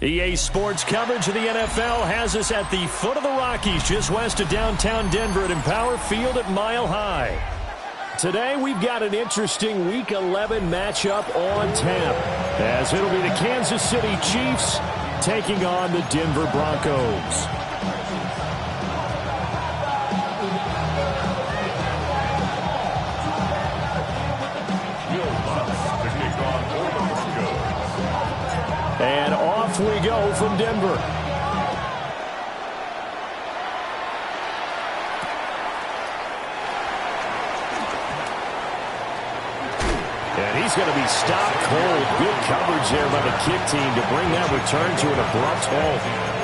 EA Sports coverage of the NFL has us at the foot of the Rockies, just west of downtown Denver at Empower Field at Mile High. Today we've got an interesting Week 11 matchup on tap, as it'll be the Kansas City Chiefs taking on the Denver Broncos. And off we go from Denver. And he's going to be stopped cold. Good coverage there by the kick team to bring that return to an abrupt halt.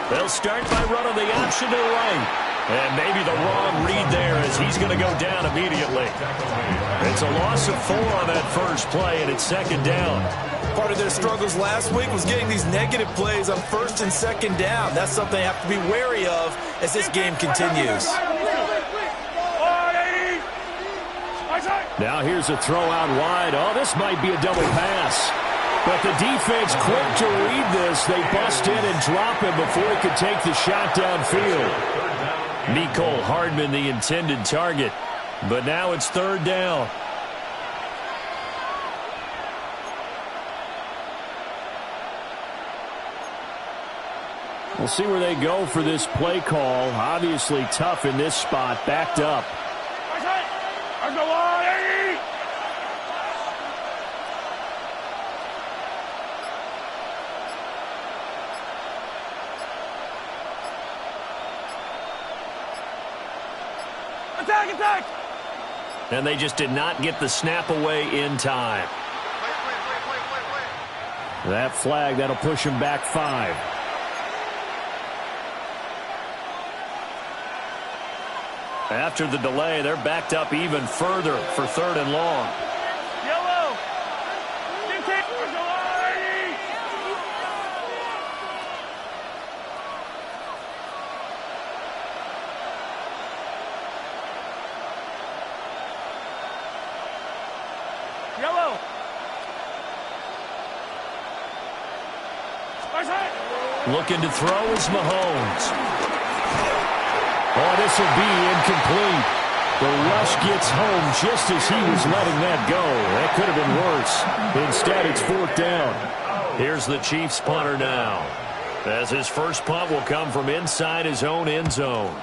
They'll start by running the option to the right. And maybe the wrong read there as he's going to go down immediately. It's a loss of 4 on that first play, and it's second down. Part of their struggles last week was getting these negative plays on first and second down. That's something they have to be wary of as this game continues. Now here's a throw out wide. Oh, this might be a double pass. But the defense quick to read this. They bust in and drop him before he could take the shot downfield. Mecole Hardman, the intended target. But now it's third down. We'll see where they go for this play call. Obviously tough in this spot, backed up. Attack! And they just did not get the snap away in time. That flag, that'll push him back 5. After the delay, they're backed up even further for third and long. Yellow! Yellow! Looking to throw is Mahomes. Oh, this will be incomplete. The rush gets home just as he was letting that go. That could have been worse. Instead, it's fourth down. Here's the Chiefs punter now, as his first punt will come from inside his own end zone.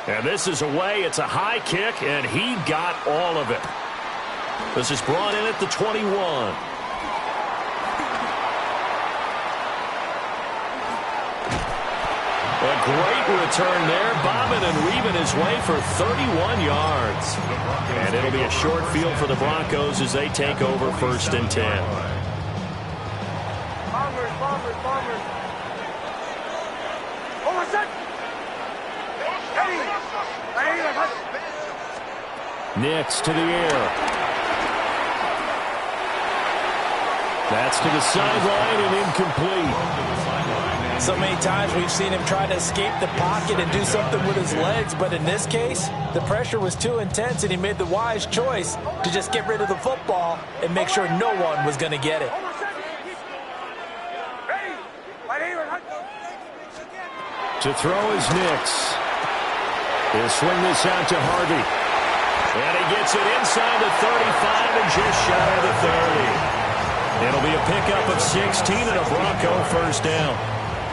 And this is away. It's a high kick, and he got all of it. This is brought in at the 21. A great return there, bobbing and weaving his way for 31 yards. And it'll be a short field for the Broncos as they take over first and 10. Bombers. Over set. Nix to the air. That's to the sideline and incomplete. So many times we've seen him try to escape the pocket and do something with his legs, but in this case, the pressure was too intense and he made the wise choice to just get rid of the football and make sure no one was going to get it. To throw is Nix. He'll swing this out to Harvey. And he gets it inside the 35 and just shy of the 30. It'll be a pickup of 16 and a Bronco first down.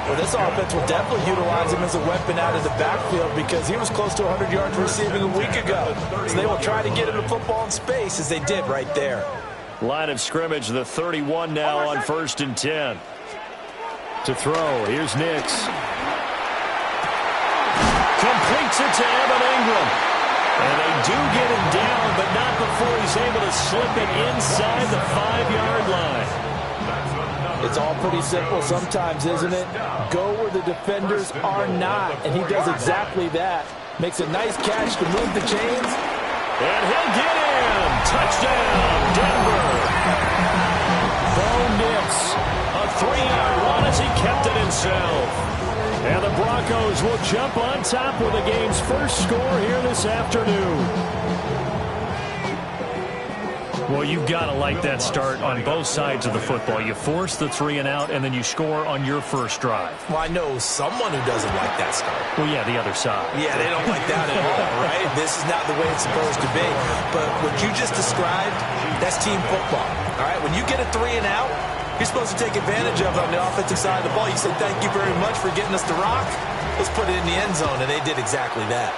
Well, this offense will definitely utilize him as a weapon out of the backfield because he was close to 100 yards receiving a week ago. So they will try to get him the football in space as they did right there. Line of scrimmage, the 31 now on first and 10. To throw, here's Nix. Completes it to Evan Ingram. And they do get him down, but not before he's able to slip it inside the 5-yard line. It's all pretty simple sometimes, isn't it? Go where the defenders are not, and he does exactly that. Makes a nice catch to move the chains. And he'll get in. Touchdown, Denver. Bo Nix, a 3-yard run as he kept it himself. And the Broncos will jump on top with the game's first score here this afternoon. Well, you've got to like that start on both sides of the football. You force the 3 and out, and then you score on your first drive. Well, I know someone who doesn't like that start. Well, yeah, the other side. Yeah, they don't like that at all, right? This is not the way it's supposed to be. But what you just described, that's team football, all right? When you get a 3 and out, you're supposed to take advantage of it on the offensive side of the ball. You say, thank you very much for getting us the rock. Let's put it in the end zone, and they did exactly that.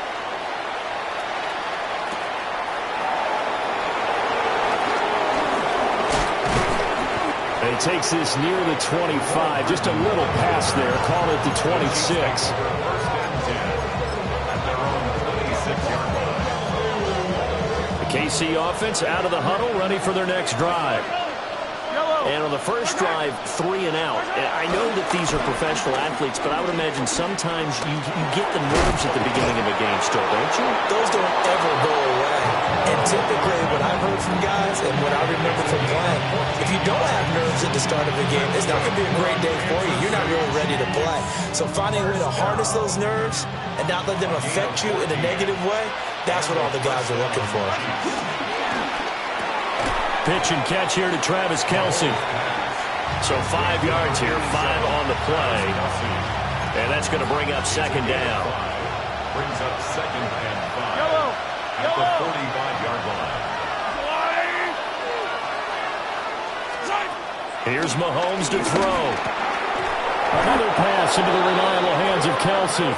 He takes this near the 25. Just a little pass there. Call it the 26. The KC offense out of the huddle, ready for their next drive. And on the first drive, 3 and out. I know that these are professional athletes, but I would imagine sometimes you get the nerves at the beginning of a game still, don't you? Those don't ever go away. And typically what I've heard from guys and what I remember from playing, if you don't have nerves at the start of a game, it's not going to be a great day for you. You're not really ready to play. So finding a way to harness those nerves and not let them affect you in a negative way, that's what all the guys are looking for. Pitch and catch here to Travis Kelce. So 5 yards here, 5 on the play. And that's going to bring up second down. Brings up second and 5. At the 45-yard line. Here's Mahomes to throw. Another pass into the reliable hands of Kelce.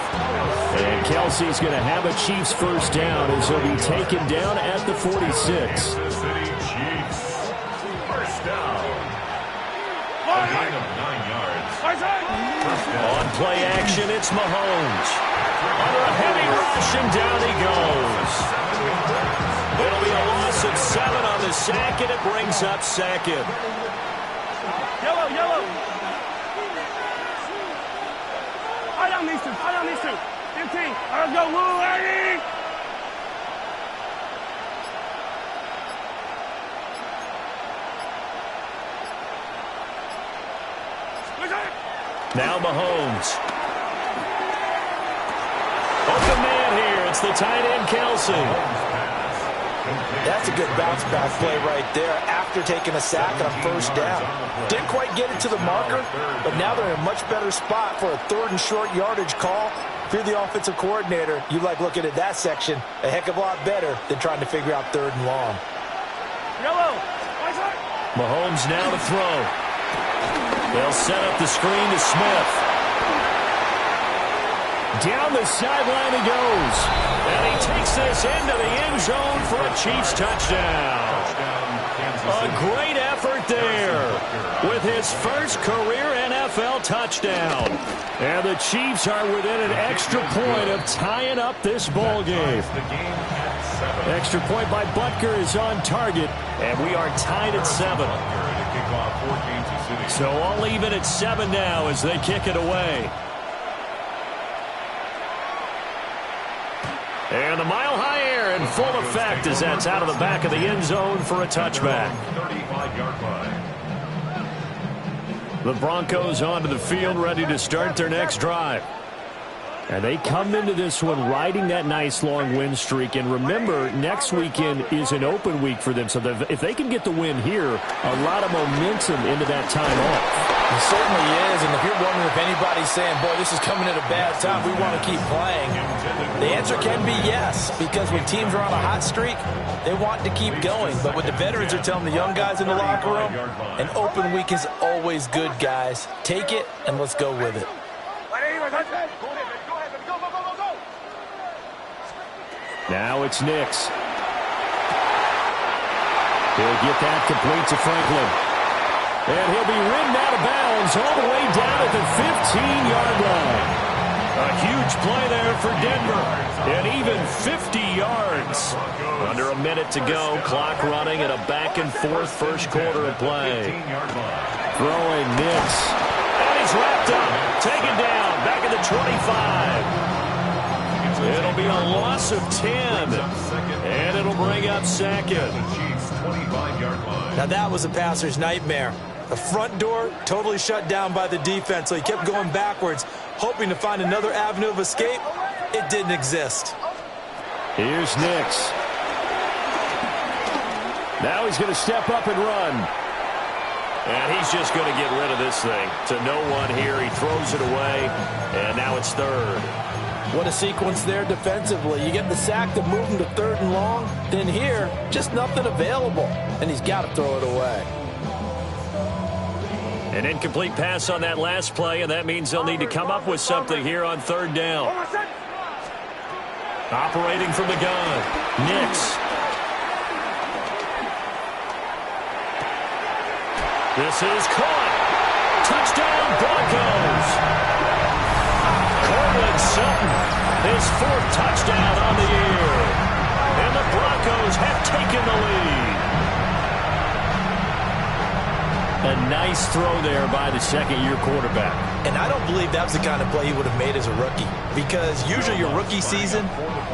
And Kelce's going to have a Chiefs first down as he'll be taken down at the 46. On play action, it's Mahomes. Under a heavy rush, and down he goes. It'll be a loss of 7 on the sack, and it brings up second. Yellow, yellow. Eye on these two, eye on these two. 15. All right, let's go, Lou, Eddie. Now Mahomes. Open man here. It's the tight end, Kelce. That's a good bounce back play right there after taking a sack on first down. Didn't quite get it to the marker, but now they're in a much better spot for a 3rd and short yardage call. If you're the offensive coordinator, you like looking at that section a heck of a lot better than trying to figure out 3rd and long. Yellow. Mahomes now to throw. They'll set up the screen to Smith. Down the sideline he goes. And he takes this into the end zone for a Chiefs touchdown. A great effort there with his first career NFL touchdown. And the Chiefs are within an extra point of tying up this ball game. Extra point by Butker is on target, and we are tied at 7. So all even at 7 now as they kick it away. And the Mile High Air in full effect as that's out of the back of the end zone for a touchback. 35-yard line. The Broncos onto the field ready to start their next drive. And they come into this one riding that nice long win streak. And remember, next weekend is an open week for them. So if they can get the win here, a lot of momentum into that time off. It certainly is. And if you're wondering if anybody's saying, boy, this is coming at a bad time, we want to keep playing, the answer can be yes. Because when teams are on a hot streak, they want to keep going. But what the veterans are telling the young guys in the locker room, an open week is always good, guys. Take it and let's go with it. Now it's Nix. He'll get that complete to Franklin. And he'll be ridden out of bounds all the way down at the 15-yard line. A huge play there for Denver. And even 50 yards. Under a minute to go. Clock running at a back-and-forth first quarter of play. Throwing Nix. And he's wrapped up. Taken down. Back at the 25. It'll be a loss of 10. And it'll bring up second. Now that was a passer's nightmare. The front door totally shut down by the defense, so he kept going backwards, hoping to find another avenue of escape. It didn't exist. Here's Nix. Now he's going to step up and run. And he's just going to get rid of this thing. To no one here. He throws it away, and now it's third. What a sequence there defensively. You get the sack to move him to 3rd and long. Then here, just nothing available. And he's got to throw it away. An incomplete pass on that last play, and that means they'll need to come up with something here on 3rd down. Operating from the gun. Nix. This is caught. Touchdown, Broncos. Cortland Sutton, his 4th touchdown on the year. And the Broncos have taken the lead. A nice throw there by the second-year quarterback. And I don't believe that was the kind of play he would have made as a rookie, because usually your rookie season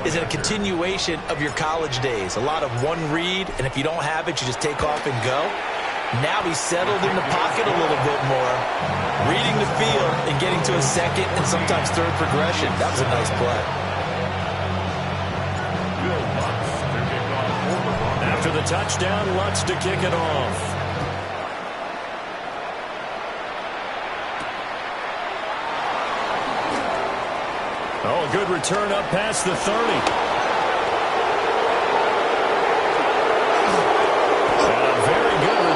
is a continuation of your college days. A lot of one read, and if you don't have it, you just take off and go. Now he's settled in the pocket a little bit more, reading the field and getting to a second and sometimes third progression. That was a nice play. After the touchdown, Lutz to kick it off. Oh, a good return up past the 30.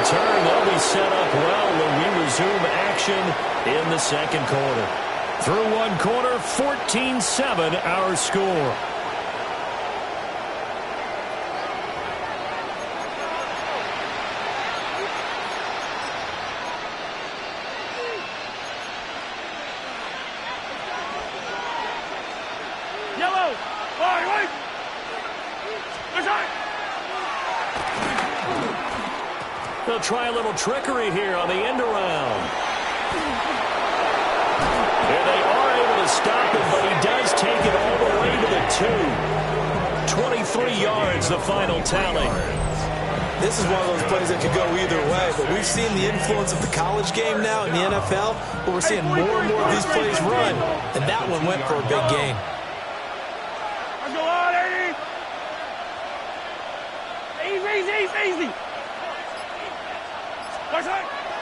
Turn. They'll be set up well when we resume action in the second quarter. Through one quarter, 14-7 our score. Yellow! Right! That's right! They'll try a little trickery here on the end around. And they are able to stop him, but he does take it all the way to the 2. 23 yards, the final tally. This is one of those plays that could go either way, but we've seen the influence of the college game now in the NFL, but we're seeing more and more of these plays run, and that one went for a big gain. Let's go on, easy!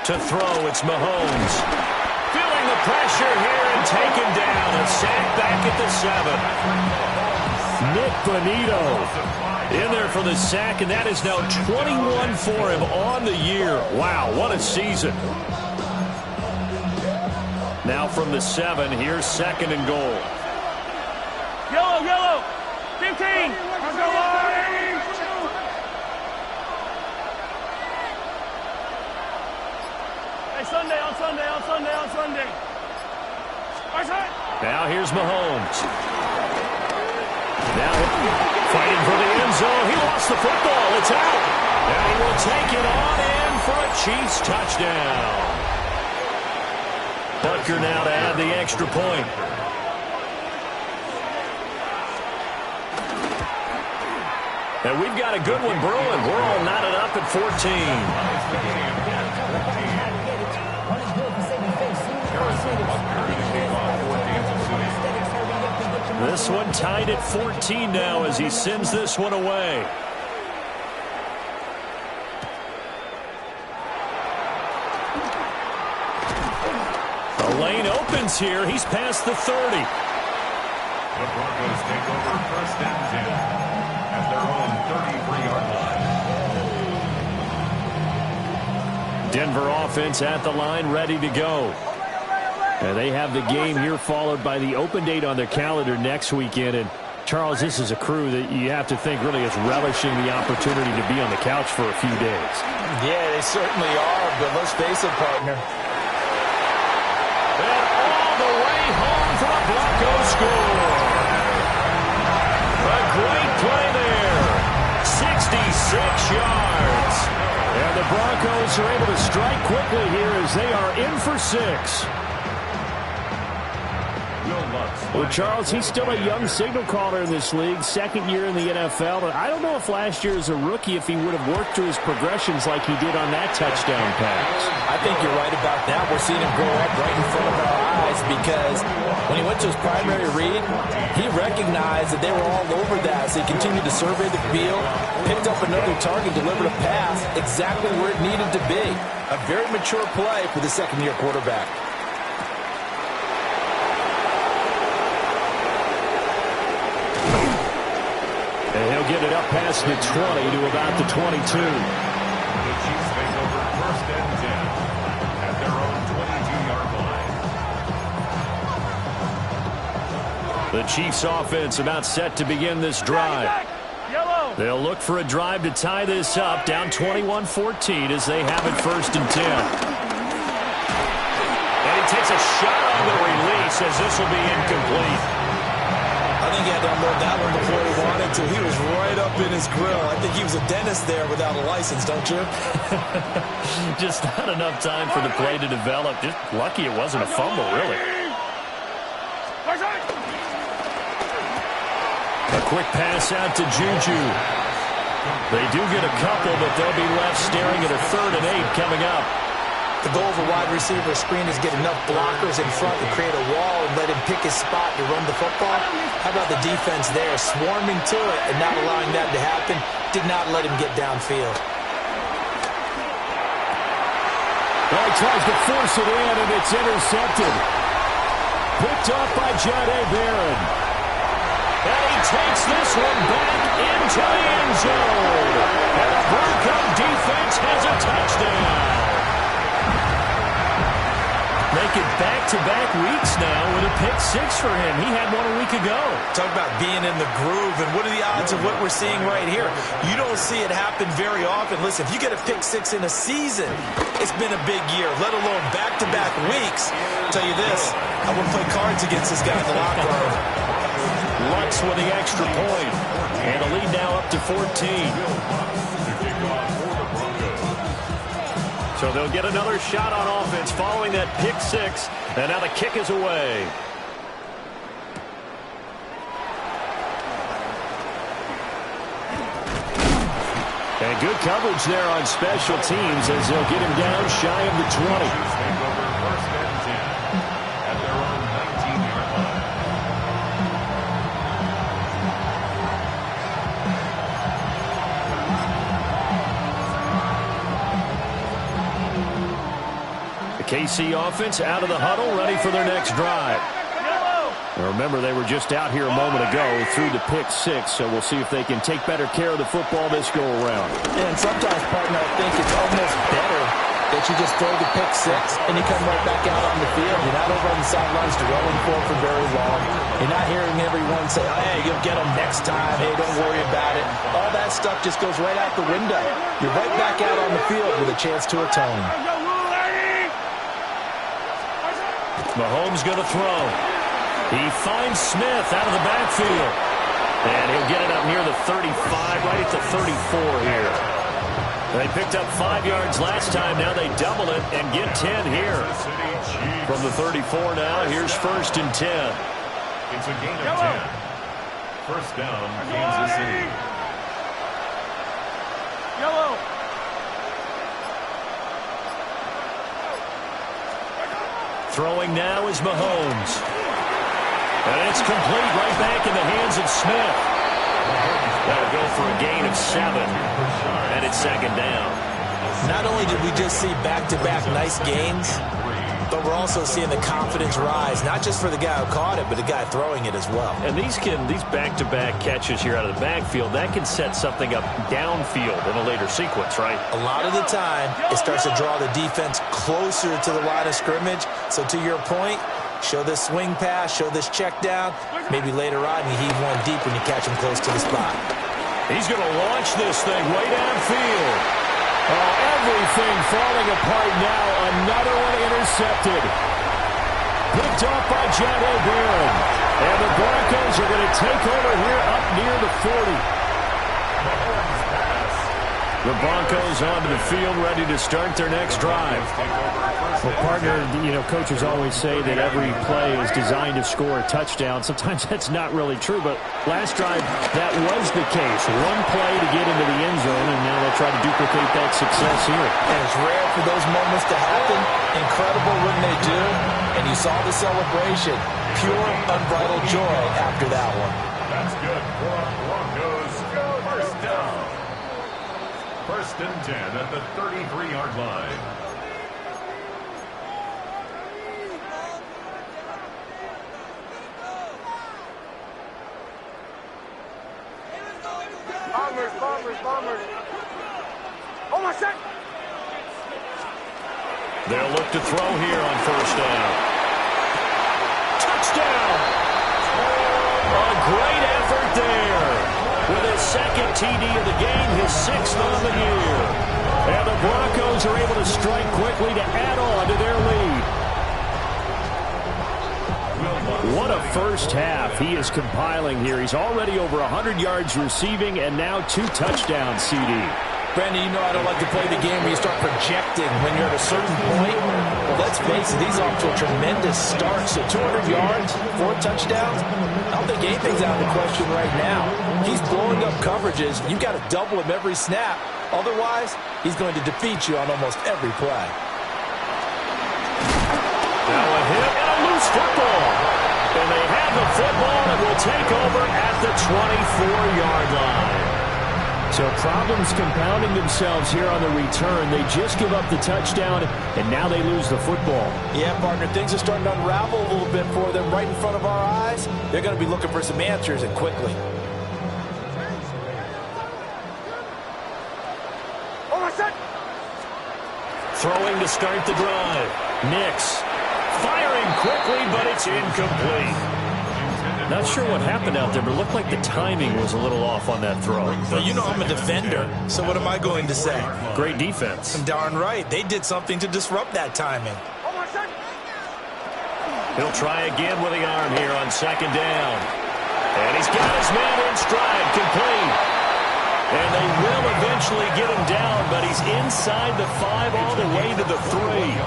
To throw, it's Mahomes. Feeling the pressure here and taken down. A sack back at the 7. Nick Bonito in there for the sack, and that is now 21 for him on the year. Wow, what a season. Now from the 7, here's 2nd and goal. Yellow! 15! Let's go on, Sunday. Now here's Mahomes. Now fighting for the end zone. He lost the football. It's out. And he will take it on in for a Chiefs touchdown. Butker now to add the extra point. And we've got a good one brewing. We're all knotted up at 14. This one tied at 14 now as he sends this one away. The lane opens here. He's past the 30. The Broncos take over 1st and 10 at their own 33-yard line. Denver offense at the line, ready to go. And they have the game here followed by the open date on their calendar next weekend. And, Charles, this is a crew that you have to think really is relishing the opportunity to be on the couch for a few days. Yeah, they certainly are, but let's face it, partner. And all the way home for the Broncos score. A great play there. 66 yards. And the Broncos are able to strike quickly here as they are in for 6. Well, Charles, he's still a young signal caller in this league, second year in the NFL. And I don't know if last year as a rookie if he would have worked through his progressions like he did on that touchdown pass. I think you're right about that. We're seeing him grow up right in front of our eyes because when he went to his primary read, he recognized that they were all over that. So he continued to survey the field, picked up another target, delivered a pass exactly where it needed to be. A very mature play for the second-year quarterback. And he'll get it up past the 20 to about the 22. The Chiefs take over 1st and 10 at their own 22-yard line. The Chiefs offense about set to begin this drive. They'll look for a drive to tie this up, down 21-14 as they have it 1st and 10. And he takes a shot on the release as this will be incomplete. I think he had to unload that one before he wanted to. He was right up in his grill. I think he was a dentist there without a license, don't you? Just not enough time for the play to develop. Just lucky it wasn't a fumble, really. A quick pass out to Juju. They do get a couple, but they'll be left staring at a 3rd and 8 coming up. The goal of a wide receiver screen is get enough blockers in front to create a wall and let him pick his spot to run the football. How about the defense there, swarming to it and not allowing that to happen? Did not let him get downfield. Well, he tries to force it in, and it's intercepted. Picked up by Jahdae Barron. And he takes this one back into the end zone. And the Broncos defense has a touchdown. Make it back-to-back weeks now with a pick 6 for him. He had one a week ago. Talk about being in the groove, and what are the odds of what we're seeing right here? You don't see it happen very often. Listen, if you get a pick 6 in a season, it's been a big year, let alone back-to-back weeks. I'll tell you this, I wouldn't play cards against this guy in the locker room. Lutz with the extra point, and a lead now up to 14. So they'll get another shot on offense following that pick 6, and now the kick is away. And good coverage there on special teams as they'll get him down shy of the 20. Take over 1st and 10 at their own 19-yard line. The KC offense out of the huddle, ready for their next drive. Now remember, they were just out here a moment ago through the pick 6, so we'll see if they can take better care of the football this go around. Yeah, and sometimes, partner, I think it's almost better that you just throw the pick 6 and you come right back out on the field. You're not over on the sidelines dwelling for very long. You're not hearing everyone say, oh, hey, you'll get them next time. Hey, don't worry about it. All that stuff just goes right out the window. You're right back out on the field with a chance to atone. Mahomes going to throw. He finds Smith out of the backfield. And he'll get it up near the 35, right at the 34 here. They picked up 5 yards last time. Now they double it and get 10 here. From the 34 now, here's 1st and 10. It's a gain of 10. 1st down, Kansas City. Yellow. Throwing now is Mahomes. And it's complete right back in the hands of Smith. That'll go for a gain of 7. And it's 2nd down. Not only did we just see back-to-back nice gains, but we're also seeing the confidence rise, not just for the guy who caught it, but the guy throwing it as well. And these back-to-back catches here out of the backfield, that can set something up downfield in a later sequence, right? A lot of the time, it starts to draw the defense closer to the line of scrimmage. So to your point, show this swing pass, show this check down. Maybe later on you heave one deep when you catch him close to the spot. He's going to launch this thing way downfield. Oh, everything falling apart now. Another one intercepted. Picked off by Jahdae Barron. And the Broncos are going to take over here up near the 40. Mahomes' pass The Broncos onto the field, ready to start their next drive. Well, partner, coaches always say that every play is designed to score a touchdown. Sometimes that's not really true, but last drive, that was the case. One play to get into the end zone, and now they'll try to duplicate that success here. And it's rare for those moments to happen. Incredible when they do. And you saw the celebration. Pure, unbridled joy after that one. That's good for Broncos. First down. First and 10 at the 33-yard line. Bombers. Oh, my shot. They'll look to throw here on first down. Touchdown! A great effort there. With his second TD of the game, his sixth on the year. And the Broncos are able to strike quickly to add on to their lead. What a first half he is compiling here. He's already over 100 yards receiving and now 2 touchdowns, CD. Brandon, you know I don't like to play the game where you start projecting when you're at a certain point. Well, let's face it, he's off to a tremendous start. So 200 yards, 4 touchdowns. I don't think anything's out of the question right now. He's blowing up coverages. You've got to double him every snap. Otherwise, he's going to defeat you on almost every play. Now a hit and a loose football. And they have the football and will take over at the 24-yard line. So problems compounding themselves here on the return. They just give up the touchdown, and now they lose the football. Yeah, partner, things are starting to unravel a little bit for them right in front of our eyes. They're going to be looking for some answers, and quickly. Oh, my shot. Throwing to start the drive. Nix. Firing quickly, but it's incomplete. Not sure what happened out there, but it looked like the timing was a little off on that throw. Well, you know I'm a defender, so what am I going to say? Great defense. Darn right. They did something to disrupt that timing. He'll try again with the arm here on second down. And he's got his man in stride, complete. And they will eventually get him down, but he's inside the 5 all the way to the 3.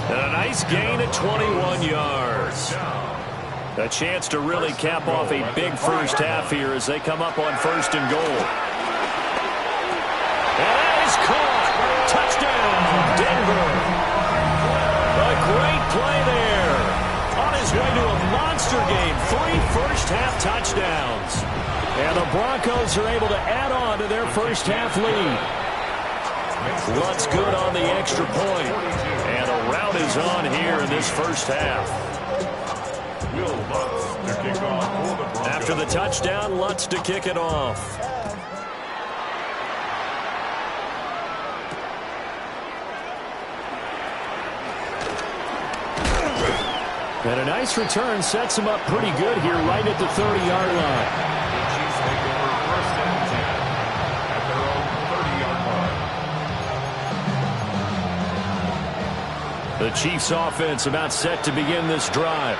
And a nice gain at 21 yards. A chance to really cap off a big first half here as they come up on first and goal. And that is caught. Touchdown, Denver. A great play there. On his way to a monster game. 3 first-half touchdowns. And the Broncos are able to add on to their first-half lead. Lutz good on the extra point. And a rout is on here in this first half. After the touchdown, Lutz to kick it off. And a nice return sets him up pretty good here right at the 30-yard line. The Chiefs offense about set to begin this drive.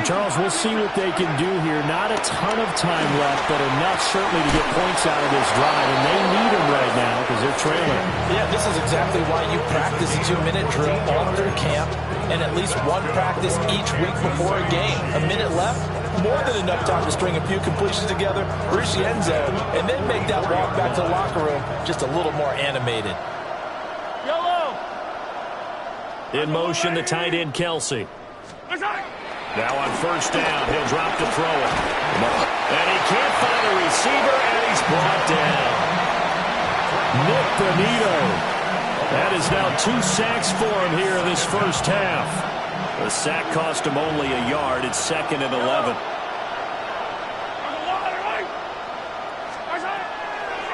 Charles, we'll see what they can do here. Not a ton of time left, but enough certainly to get points out of this drive, and they need them right now because they're trailing. Yeah, this is exactly why you practice a 2-minute drill all through camp and at least one practice each week before a game. A minute left, more than enough time to string a few completions together, reach the end zone, and then make that walk back to the locker room just a little more animated. In motion, the tight end, Kelsey. Now on first down, he'll drop to throw it. And he can't find a receiver, and he's brought down. Nick Bonito. That is now 2 sacks for him here in this first half. The sack cost him only a yard. It's 2nd and 11.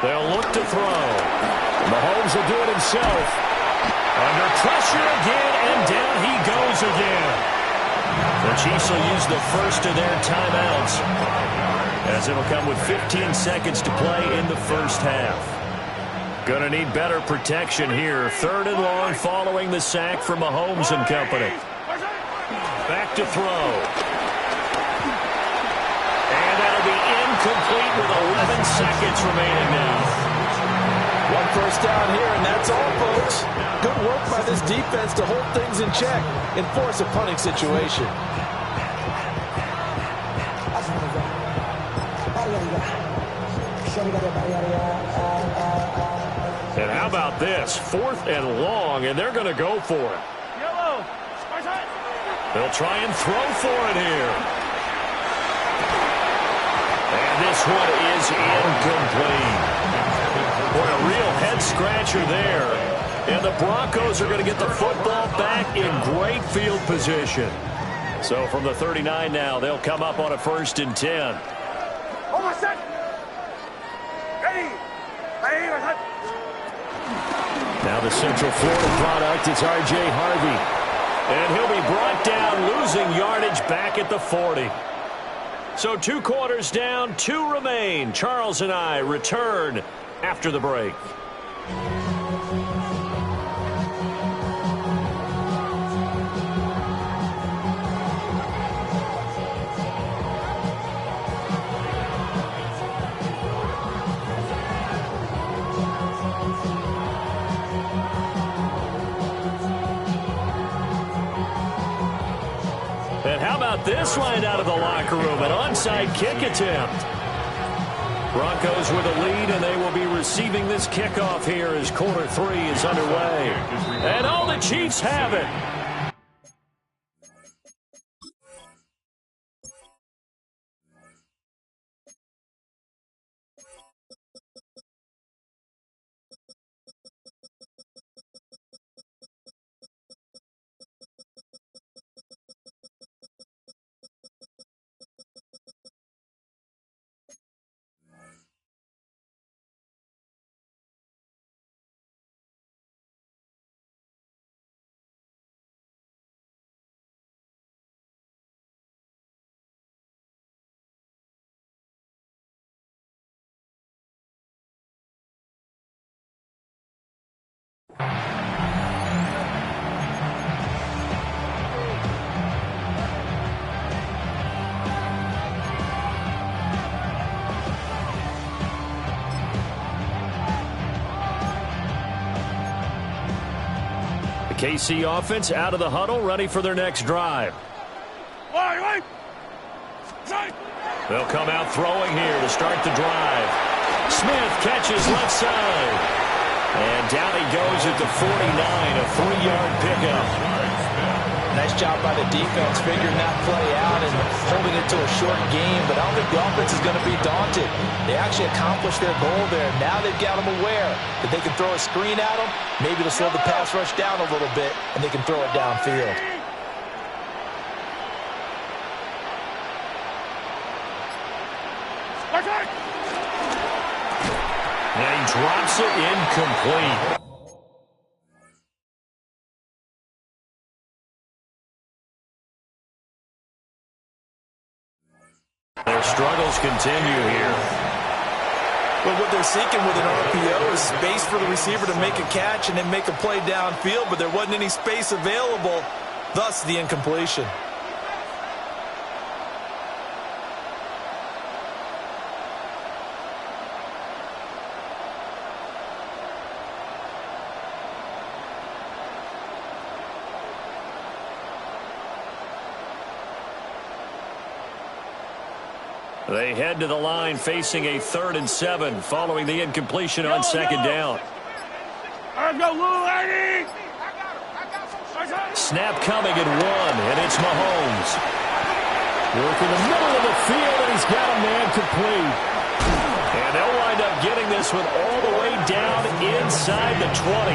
They'll look to throw. Mahomes will do it himself. Under pressure again, and down he goes again. The Chiefs will use the first of their timeouts, as it'll come with 15 seconds to play in the first half. Gonna need better protection here. 3rd and long following the sack from Mahomes and company. Back to throw. And that'll be incomplete with 11 seconds remaining now. first down here, and that's all, folks. Good work by this defense to hold things in check and force a punting situation. And how about this? 4th and long, and they're going to go for it. Yellow. They'll try and throw for it here. And this one is incomplete. Boy, a real head-scratcher there. And the Broncos are going to get the football back in great field position. So from the 39 now, they'll come up on a 1st and 10. Now the Central Florida product, it's R.J. Harvey. And he'll be brought down, losing yardage back at the 40. So 2 quarters down, 2 remain. Charles and I return after the break. And how about this line out of the locker room? An onside kick attempt. Broncos with a lead, and they will be receiving this kickoff here as quarter 3 is underway. And all the Chiefs have it. KC offense out of the huddle, ready for their next drive. They'll come out throwing here to start the drive. Smith catches left side. And down he goes at the 49, a 3-yard pickup. Nice job by the defense figuring that play out and holding it to a short game, but I don't think the offense is going to be daunted. They actually accomplished their goal there. Now they've got them aware that they can throw a screen at them, maybe to slow the pass rush down a little bit, and they can throw it downfield. And he drops it incomplete. Their struggles continue here. But what they're seeking with an RPO is space for the receiver to make a catch and then make a play downfield, but there wasn't any space available, thus the incompletion. They head to the line facing a 3rd and 7 following the incompletion on 2nd down. Let's go, Lou, Eddie! Snap coming at 1, and it's Mahomes. Working the middle of the field, and he's got a man complete. And they'll wind up getting this one all the way down inside the 20.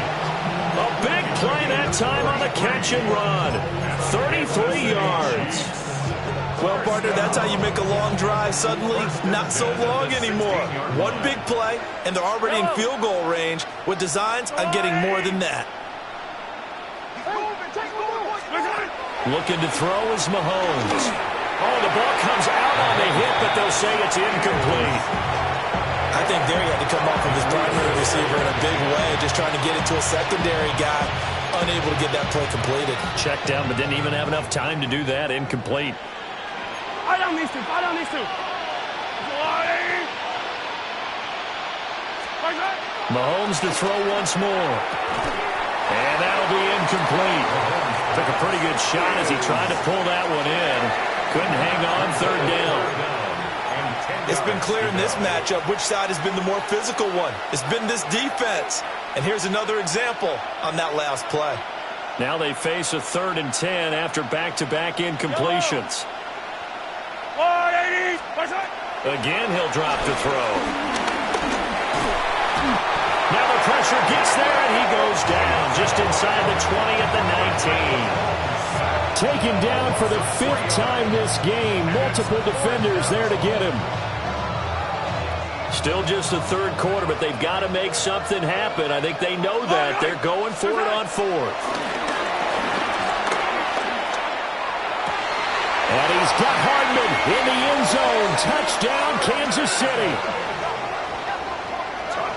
A big play that time on the catch and run. 33 yards. Well, partner, that's how you make a long drive suddenly not so long anymore. One big play, and they're already in field goal range with designs on getting more than that. Looking to throw is Mahomes. Oh, the ball comes out on the hit, but they'll say it's incomplete. I think there he had to come off of his primary receiver in a big way, just trying to get it to a secondary guy, unable to get that play completed. Checked down, but didn't even have enough time to do that. Incomplete. I don't need to. I don't need to. Mahomes to throw once more. And that'll be incomplete. Took a pretty good shot as he tried to pull that one in. Couldn't hang on, third down. It's been clear in this matchup which side has been the more physical one. It's been this defense. And here's another example on that last play. Now they face a 3rd and 10 after back-to-back incompletions. Again, he'll drop to throw. Now the pressure gets there, and he goes down just inside the 20 at the 19. Taken down for the 5th time this game. Multiple defenders there to get him. Still just the 3rd quarter, but they've got to make something happen. I think they know that. They're going for it on 4th. And he's got Hardman in the end zone. Touchdown, Kansas City.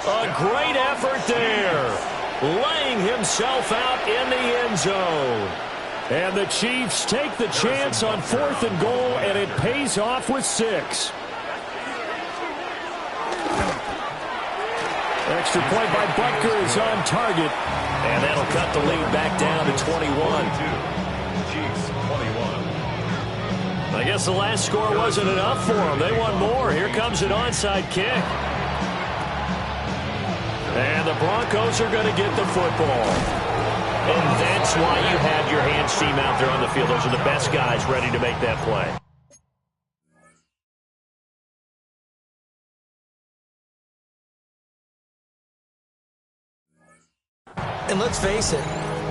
A great effort there. Laying himself out in the end zone. And the Chiefs take the chance on 4th and goal, and it pays off with 6. Extra point by Butker is on target. And that'll cut the lead back down to 21. Chiefs 21. I guess the last score wasn't enough for them. They want more. Here comes an onside kick. And the Broncos are going to get the football. And that's why you have your hands team out there on the field. Those are the best guys ready to make that play. And let's face it,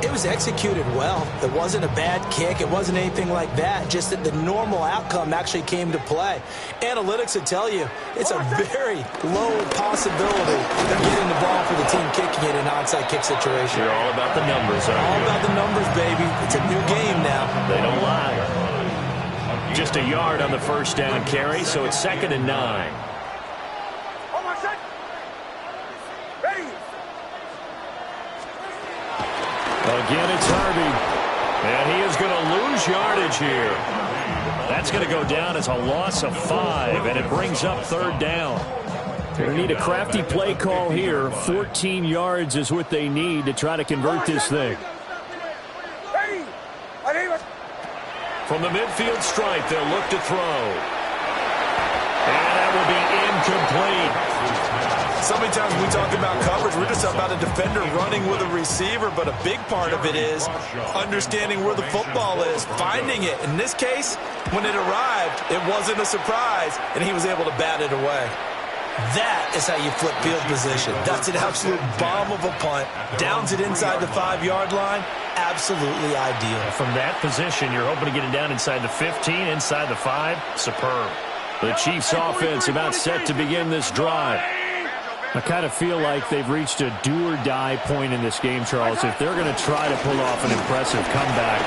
it was executed well. It wasn't a bad kick. It wasn't anything like that. Just that the normal outcome actually came to play. Analytics would tell you it's a very low possibility of getting the ball for the team kicking it in an onside kick situation. You're all about the numbers, aren't you? All about the numbers, baby. It's a new game now. They don't lie. Just a yard on the first down carry, so it's 2nd and 9. Again, it's Harvey. And he is going to lose yardage here. That's going to go down as a loss of 5, and it brings up 3rd down. Going to need a crafty play call here. 14 yards is what they need to try to convert this thing. From the midfield stripe, they'll look to throw. And that will be incomplete. So many times we talk about coverage, we're just about a defender running with a receiver, but a big part of it is understanding where the football is, finding it. In this case, when it arrived, it wasn't a surprise, and he was able to bat it away. That is how you flip field position. That's an absolute bomb of a punt. Downs it inside the 5-yard line. Absolutely ideal. From that position, you're hoping to get it down inside the 15, inside the 5. Superb. The Chiefs offense about set to begin this drive. I kind of feel like they've reached a do-or-die point in this game, Charles. If they're going to try to pull off an impressive comeback,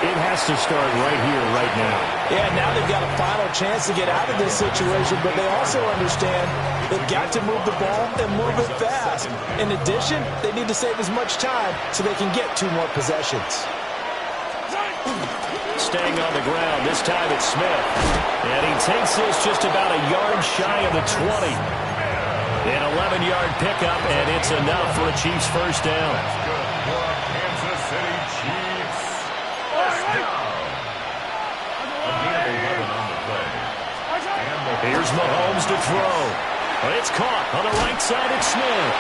it has to start right here, right now. Yeah, now they've got a final chance to get out of this situation, but they also understand they've got to move the ball and move it fast. In addition, they need to save as much time so they can get 2 more possessions. Staying on the ground, this time it's Smith. And he takes this just about a yard shy of the 20. An 11-yard pickup, and it's enough for a Chiefs first down. Kansas City Chiefs. First down. Again, 11 on the play. Here's Mahomes to throw. But it's caught on the right side. It's Smith.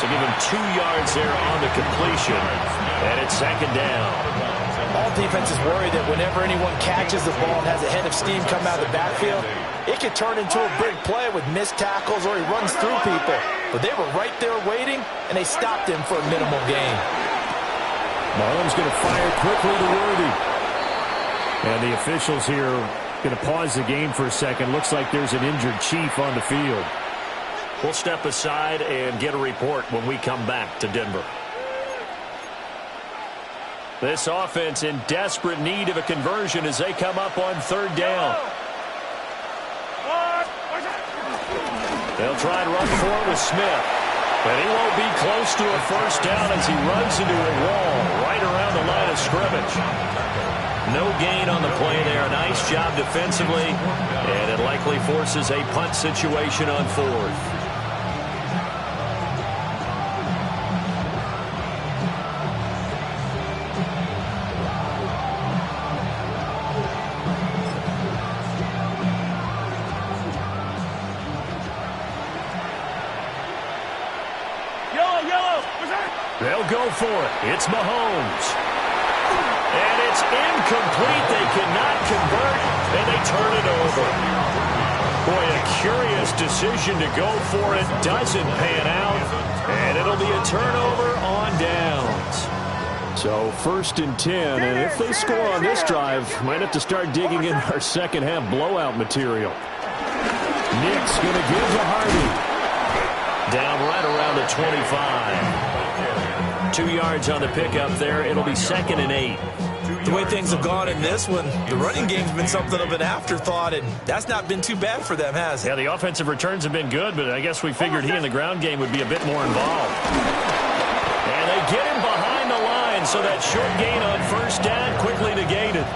So give him 2 yards there on the completion. And it's 2nd down. All defenses worry that whenever anyone catches the ball and has a head of steam come out of the backfield, it could turn into a big play with missed tackles or he runs through people. But they were right there waiting, and they stopped him for a minimal gain. Mahomes going to fire quickly to Worthy. And the officials here going to pause the game for a second. Looks like there's an injured Chief on the field. We'll step aside and get a report when we come back to Denver. This offense in desperate need of a conversion as they come up on 3rd down. They'll try and run for it with Smith. But he won't be close to a first down as he runs into a wall right around the line of scrimmage. No gain on the play there. Nice job defensively. And it likely forces a punt situation on 4th. They'll go for it. It's Mahomes. And it's incomplete. They cannot convert, and they turn it over. Boy, a curious decision to go for it. Doesn't pan out, and it'll be a turnover on downs. So 1st and 10, and if they score on this drive, might have to start digging in our second half blowout material. Nick's going to give to Harvey. Down right around the 25. 2 yards on the pickup there. It'll be 2nd and 8. The way things have gone in this one, the running game's been something of an afterthought, and that's not been too bad for them, has it? Yeah, the offensive returns have been good, but I guess we figured he in the ground game would be a bit more involved. And they get him behind the line, so that short gain on 1st down quickly negated.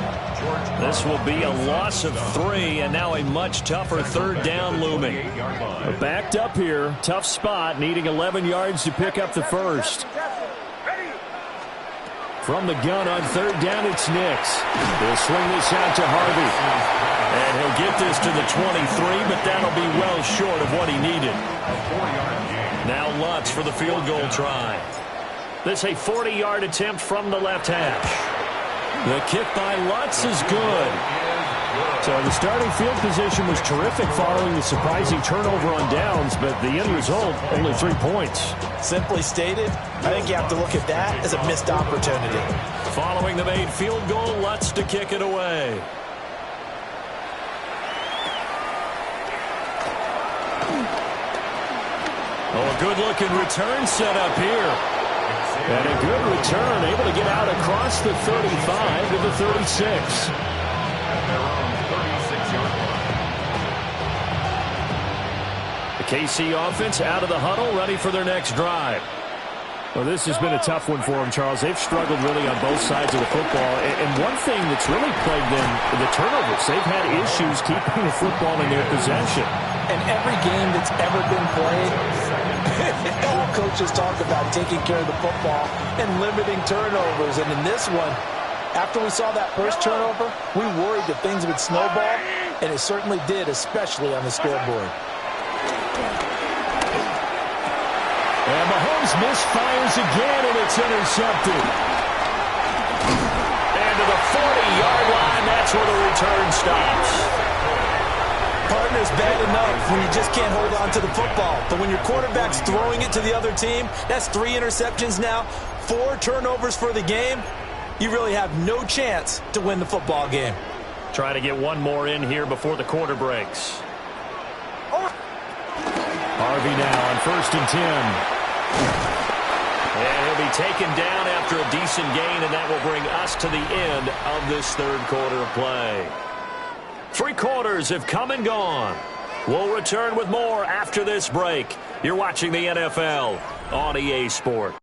This will be a loss of 3, and now a much tougher 3rd down looming. We're backed up here. Tough spot, needing 11 yards to pick up the first. From the gun on 3rd down, it's Nix. They'll swing this out to Harvey. And he'll get this to the 23, but that'll be well short of what he needed. Now Lutz for the field goal try. This a 40-yard attempt from the left hash. The kick by Lutz is good. So the starting field position was terrific following the surprising turnover on downs, but the end result, only 3 points. Simply stated, I think you have to look at that as a missed opportunity. Following the made field goal, Lutz to kick it away. Oh, a good-looking return set up here. And a good return, able to get out across the 35 to the 36. The KC offense out of the huddle, ready for their next drive. Well, this has been a tough one for them, Charles. They've struggled really on both sides of the football. And one thing that's really plagued them, the turnovers. They've had issues keeping the football in their possession. And every game that's ever been played, all coaches talk about taking care of the football and limiting turnovers. And in this one, after we saw that first turnover, we worried that things would snowball, and it certainly did, especially on the scoreboard. And Mahomes misfires again, and it's intercepted. And to the 40-yard line, that's where the return stops. Partner's bad enough when you just can't hold on to the football. But when your quarterback's throwing it to the other team, that's 3 interceptions now, 4 turnovers for the game. You really have no chance to win the football game. Try to get one more in here before the quarter breaks. Harvey now on 1st and 10. And he'll be taken down after a decent gain, and that will bring us to the end of this 3rd quarter of play. 3 quarters have come and gone. We'll return with more after this break. You're watching the NFL on EA Sports.